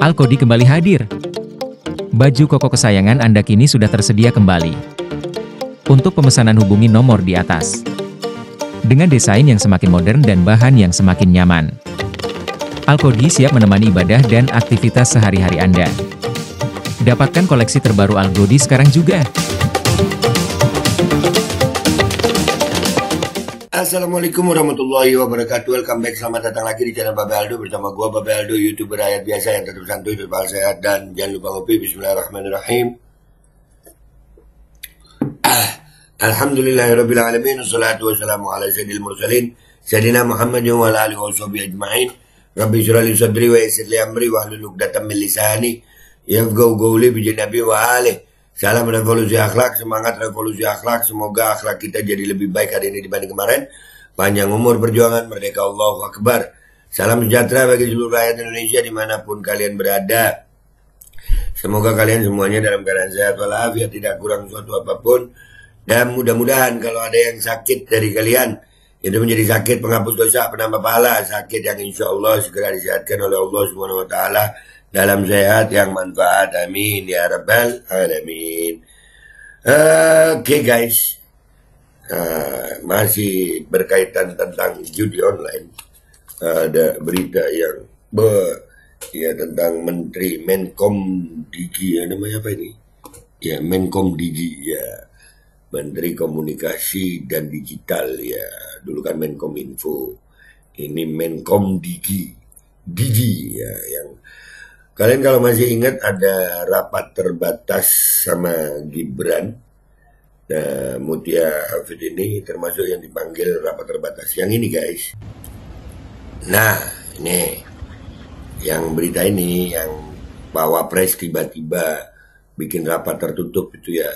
Alkodi kembali hadir. Baju koko kesayangan Anda kini sudah tersedia kembali. Untuk pemesanan hubungi nomor di atas. Dengan desain yang semakin modern dan bahan yang semakin nyaman. Alkodi siap menemani ibadah dan aktivitas sehari-hari Anda. Dapatkan koleksi terbaru Alkodi sekarang juga. Assalamualaikum warahmatullahi wabarakatuh. Welcome back, selamat datang lagi di channel Babe Aldo. Bersama gua Babe Aldo, YouTuber rakyat biasa yang tetap santuy, tetap sehat, dan jangan lupa ngopi. Bismillahirrahmanirrahim. Alhamdulillahirabbil alamin, wassalatu wassalamu ala sayyidil mursalin sayyidina Muhammadin wa ala alihi washabihi ajmain. Rabbi shrah li sadri wa yassir li amri wahlul 'uqdatam min lisani yafqahu qawli bi nabi wa alihi. Salam revolusi akhlak, semangat revolusi akhlak. Semoga akhlak kita jadi lebih baik hari ini dibanding kemarin. Panjang umur perjuangan, merdeka, Allahu Akbar. Salam sejahtera bagi seluruh rakyat Indonesia dimanapun kalian berada. Semoga kalian semuanya dalam keadaan sehat walafiat, tidak kurang suatu apapun. Dan mudah-mudahan kalau ada yang sakit dari kalian, itu menjadi sakit penghapus dosa, penambah pahala, sakit yang insya Allah segera disehatkan oleh Allah Subhanahu Wa Taala. Dalam sehat yang manfaat, amin ya rabbal alamin. Oke guys, masih berkaitan tentang judi online. Ada berita yang tentang Menteri Menkom Digi, namanya apa ini? Ya, Menkom Digi, ya, Menteri Komunikasi dan Digital, ya, dulu kan Menkom Info, ini Menkom Digi, ya, yang kalian kalau masih ingat ada rapat terbatas sama Gibran. Nah, Mutia Hafid ini termasuk yang dipanggil rapat terbatas. Yang ini guys. Nah, ini yang berita ini yang Pak Wapres tiba-tiba bikin rapat tertutup itu ya.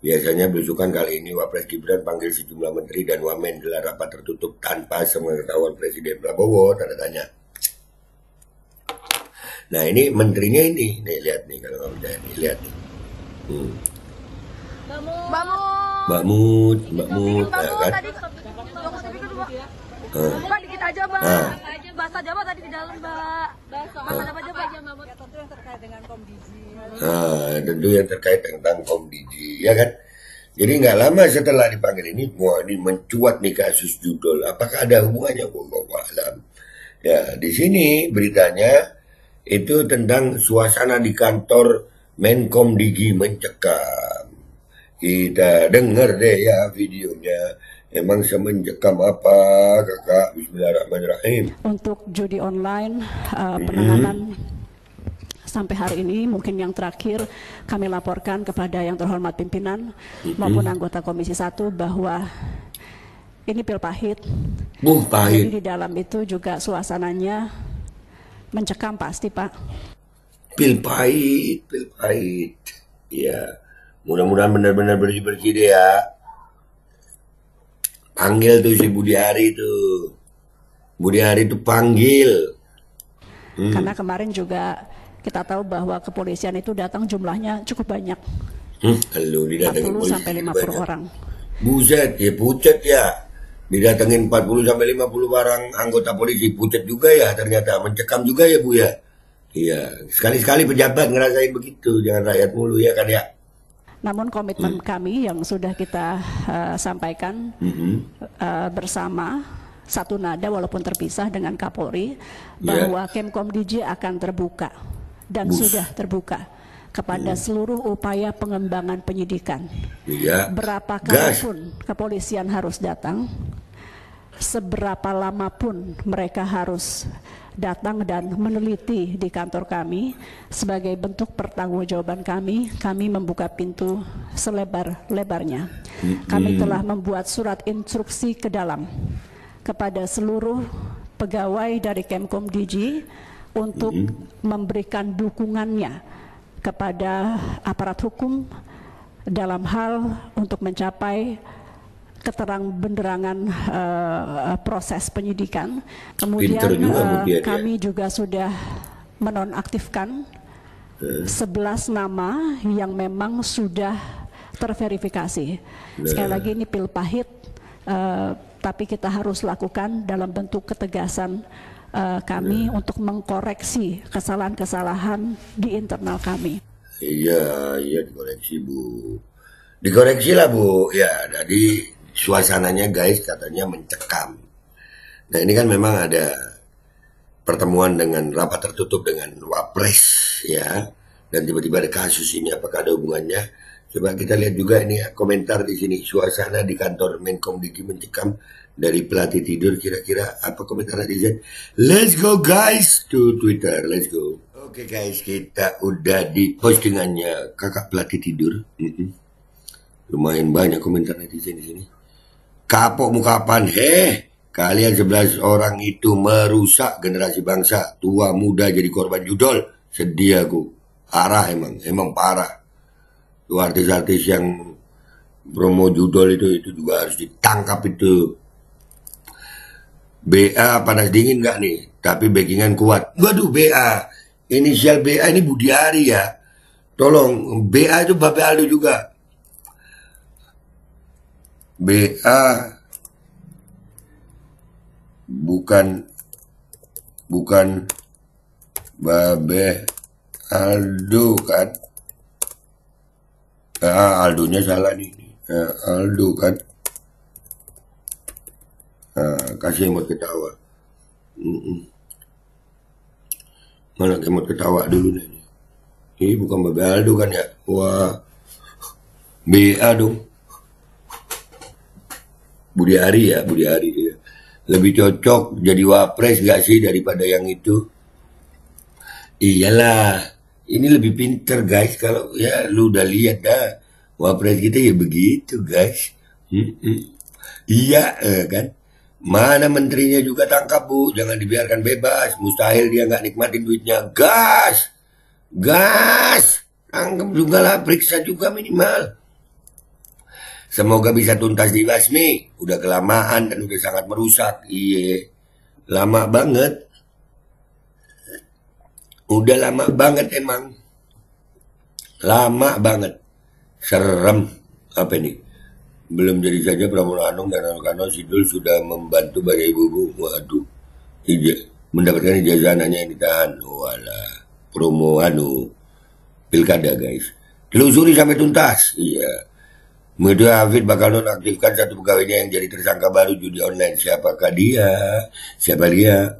Biasanya belusukan, kali ini Wapres Gibran panggil sejumlah menteri dan wamen gelar rapat tertutup tanpa sepengetahuan Presiden Prabowo, tanda tanya. Nah, ini menterinya ini, nih lihat nih kalau nggak percaya nih, lihat nih. Mbak Mut, ya kan? Mbak dikit aja, Mbak. Bahasa Jawa tadi di dalam, Mbak. Bahasa apa aja, Mbak? Tentu yang terkait dengan Komdigi. Tentu yang terkait tentang Komdigi, ya kan? Jadi nggak lama setelah dipanggil ini, wah ini mencuat nih kasus judul. Apakah ada hubungannya? Wallahu a'lam. Ya, di sini beritanya itu tentang suasana di kantor Menkom Digi mencekam. Kita dengar deh ya videonya. Emang semencekam apa, kakak? Bismillahirrahmanirrahim. Untuk judi online, penanganan sampai hari ini mungkin yang terakhir kami laporkan kepada yang terhormat pimpinan maupun anggota Komisi 1 bahwa ini pil pahit. Pahit. Jadi di dalam itu juga suasananya mencekam pasti, Pak. Pil pahit. Ya, mudah-mudahan benar-benar bersih-bersih deh ya. Panggil tuh si Budi Ari tuh. Budi Ari tuh panggil. Karena kemarin juga kita tahu bahwa kepolisian itu datang jumlahnya cukup banyak. Lalu didatengin 40 sampai 50 orang. Buset, ya pucet ya. Didatengin 40 sampai 50 orang anggota polisi, pucet juga ya ternyata, mencekam juga ya Bu ya. Iya, sekali-sekali pejabat ngerasain begitu, jangan rakyat mulu ya kan ya. Namun komitmen kami yang sudah kita sampaikan bersama satu nada walaupun terpisah dengan Kapolri bahwa Kemkomdigi akan terbuka dan sudah terbuka kepada seluruh upaya pengembangan penyidikan. Berapa kali pun kepolisian harus datang, seberapa lama pun mereka harus datang dan meneliti di kantor kami, sebagai bentuk pertanggungjawaban kami membuka pintu selebar-lebarnya. Kami telah membuat surat instruksi ke dalam kepada seluruh pegawai dari Kemkomdigi untuk memberikan dukungannya kepada aparat hukum dalam hal untuk mencapai keterang-benderangan proses penyidikan. Kemudian kami juga sudah menonaktifkan 11 nama yang memang sudah terverifikasi. Sekali lagi ini pil pahit, tapi kita harus lakukan dalam bentuk ketegasan kami untuk mengkoreksi kesalahan-kesalahan di internal kami. Iya, iya dikoreksi Bu. Dikoreksi lah Bu. Ya, tadi suasananya guys katanya mencekam. Nah ini kan memang ada pertemuan dengan rapat tertutup dengan Wapres ya. Dan tiba-tiba ada kasus ini, apakah ada hubungannya? Coba kita lihat juga ini komentar di sini. Suasana di kantor Menkom Digi mencekam dari pelatih tidur, kira-kira apa komentar netizen? Let's go guys to Twitter, let's go. Oke guys, kita udah di postingannya kakak pelatih tidur. Lumayan banyak komentar netizen di sini. Kapok mukapan, kalian 11 orang itu merusak generasi bangsa. Tua muda jadi korban judol. Sedih aku. Parah emang parah. Itu artis-artis yang promo judol itu juga harus ditangkap itu. BA panas dingin nggak nih? Tapi backingan kuat. Waduh BA. Inisial BA ini Budiari ya. Tolong, BA itu Bapak Aldo juga. BA bukan Babe Aldo kan? Aldonya salah nih. Aldo kan? Kasih emot ketawa. Mana emot ketawa dulu nih. Ini bukan Babe Aldo kan ya? Wah, BA dong. Budiari ya. Lebih cocok jadi wapres gak sih daripada yang itu? Iyalah, ini lebih pinter guys. Kalau ya lu udah lihat dah, wapres kita ya begitu guys. Iya kan? Mana menterinya juga tangkap Bu, jangan dibiarkan bebas. Mustahil dia nggak nikmatin duitnya. Gas, tangkap juga lah, periksa juga minimal. Semoga bisa tuntas dibasmi. Udah kelamaan dan udah sangat merusak. Iya, lama banget. Udah lama banget emang. Lama banget. Serem. Apa ini? Belum jadi saja Pramono Anung dan Anokanno Sidul sudah membantu banyak ibu-ibu. Waduh. Mendapatkan ijazah anaknya yang ditahan. Walah. Promo pilkada guys. Telusuri sampai tuntas. Iya. Media Hafid bakal nonaktifkan satu pegawainya yang jadi tersangka baru judi online. Siapakah dia? Siapa dia?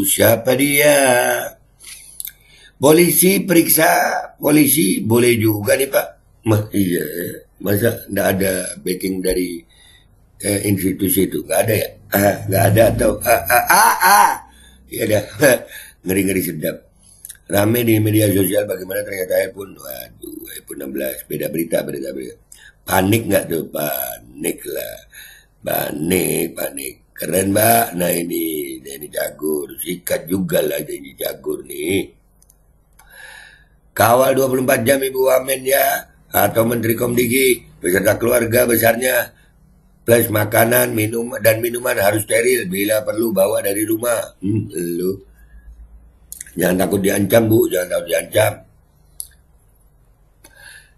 Siapa dia? Polisi periksa, polisi boleh juga nih Pak. Iya, masa nggak ada backing dari institusi itu? Nggak ada ya? Nggak ada atau ya dah, ngeri-ngeri sedap. Rame di media sosial bagaimana ternyata iPhone 16, beda berita. Panik nggak tuh? Panik lah, panik. Keren Mbak, nah ini jagur, sikat juga lah ini jagur nih. Kawal 24 jam Ibu Wamen ya, atau Menteri Komdigi beserta keluarga besarnya, plus makanan, minuman harus steril, bila perlu bawa dari rumah. Lu jangan takut diancam Bu, jangan takut diancam.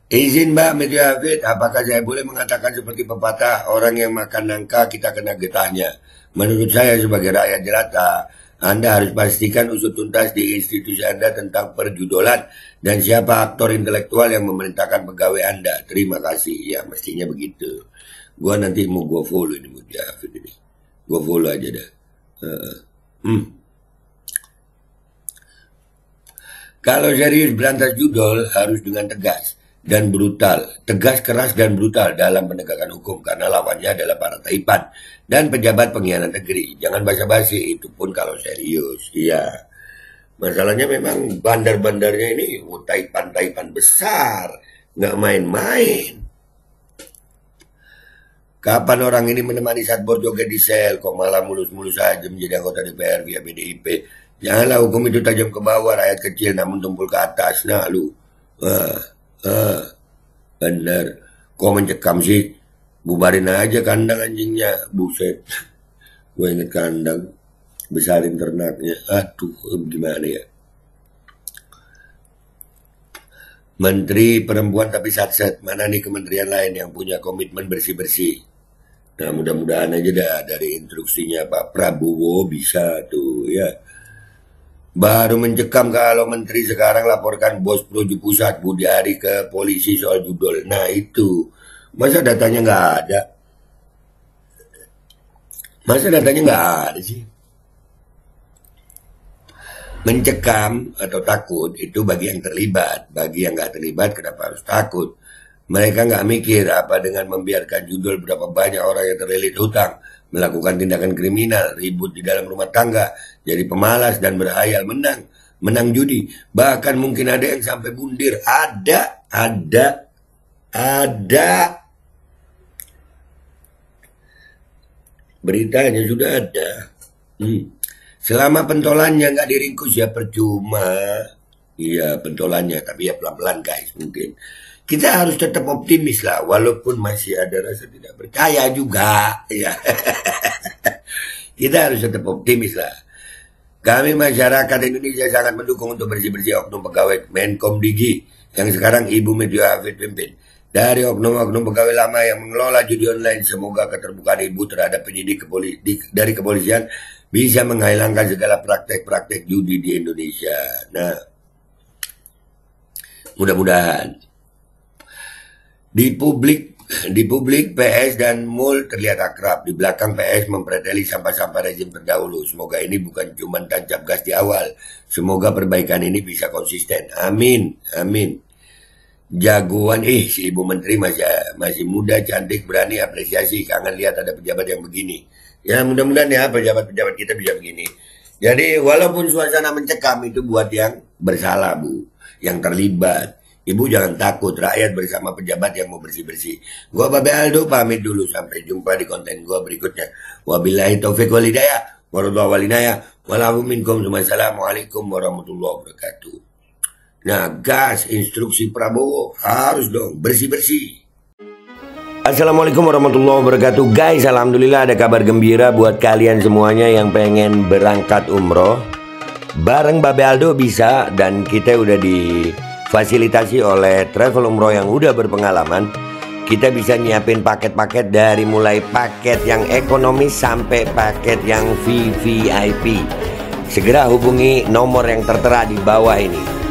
Izin Mbak Media Hafid, apakah saya boleh mengatakan seperti pepatah, orang yang makan nangka kita kena getahnya? Menurut saya sebagai rakyat jelata, Anda harus pastikan usut tuntas di institusi Anda tentang perjudolan dan siapa aktor intelektual yang memerintahkan pegawai Anda. Terima kasih. Ya mestinya begitu. Gua nanti mau gua follow ini Media Hafid ini. Gua follow aja dah. Kalau serius berantas judol harus dengan tegas dan brutal, tegas, keras, dan brutal dalam penegakan hukum karena lawannya adalah para taipan dan pejabat pengkhianat negeri. Jangan basa-basi, itu pun kalau serius. Iya, masalahnya memang bandar-bandarnya ini taipan-taipan besar, nggak main-main. Kapan orang ini menemani Satbor joget di sel, kok malah mulus-mulus saja menjadi anggota DPR via PDIP. Janganlah hukum itu tajam ke bawah, rakyat kecil namun tumpul ke atas. Nah lu, bener. Kok mencekam sih? Bubarin aja kandang anjingnya. Buset. Gue inget kandang. Besarin ternaknya. Aduh, gimana ya? Menteri perempuan tapi satset. Mana nih kementerian lain yang punya komitmen bersih-bersih? Nah, mudah-mudahan aja dah dari instruksinya Pak Prabowo bisa tuh ya. Baru mencekam kalau menteri sekarang laporkan bos Projo Pusat Budi Ari ke polisi soal judul. Nah itu, masa datanya nggak ada? Masa datanya nggak ada sih? Mencekam atau takut itu bagi yang terlibat. Bagi yang nggak terlibat kenapa harus takut? Mereka nggak mikir apa dengan membiarkan judul berapa banyak orang yang terlilit hutang, melakukan tindakan kriminal, ribut di dalam rumah tangga, jadi pemalas dan berhayal menang judi. Bahkan mungkin ada yang sampai bundir. Ada. Beritanya sudah ada. Selama pentolannya nggak diringkus ya percuma. Iya pentolannya, tapi ya pelan-pelan guys mungkin. Kita harus tetap optimis lah, walaupun masih ada rasa tidak percaya juga. Ya. Kita harus tetap optimis lah. Kami masyarakat Indonesia sangat mendukung untuk bersih-bersih oknum pegawai Menkom Digi yang sekarang Ibu Media Hafid pimpin. Dari oknum-oknum pegawai lama yang mengelola judi online, semoga keterbukaan Ibu terhadap penyidik dari kepolisian bisa menghilangkan segala praktek-praktek judi di Indonesia. Nah, mudah-mudahan. Di publik PS dan Mul terlihat akrab. Di belakang PS mempreteli sampah-sampah rezim terdahulu. Semoga ini bukan cuma tancap gas di awal. Semoga perbaikan ini bisa konsisten. Amin. Jagoan si Ibu Menteri masih muda, cantik, berani, apresiasi. Kangen lihat ada pejabat yang begini. Ya mudah-mudahan ya pejabat-pejabat kita bisa begini. Jadi walaupun suasana mencekam itu buat yang bersalah Bu, yang terlibat. Ibu jangan takut, rakyat bersama pejabat yang mau bersih-bersih. Gua Babe Aldo pamit dulu, sampai jumpa di konten gua berikutnya. Wabillahi taufiq wal hidayah, warahmatullahi wabarakatuh. Walahu minkum, wassalamualaikum warahmatullahi wabarakatuh. Nah, gas instruksi Prabowo harus dong bersih-bersih. Assalamualaikum warahmatullahi wabarakatuh. Guys, alhamdulillah ada kabar gembira buat kalian semuanya yang pengen berangkat umroh. Bareng Babe Aldo bisa, dan kita udah difasilitasi oleh travel umroh yang udah berpengalaman. Kita bisa nyiapin paket-paket dari mulai paket yang ekonomis sampai paket yang VVIP. Segera hubungi nomor yang tertera di bawah ini.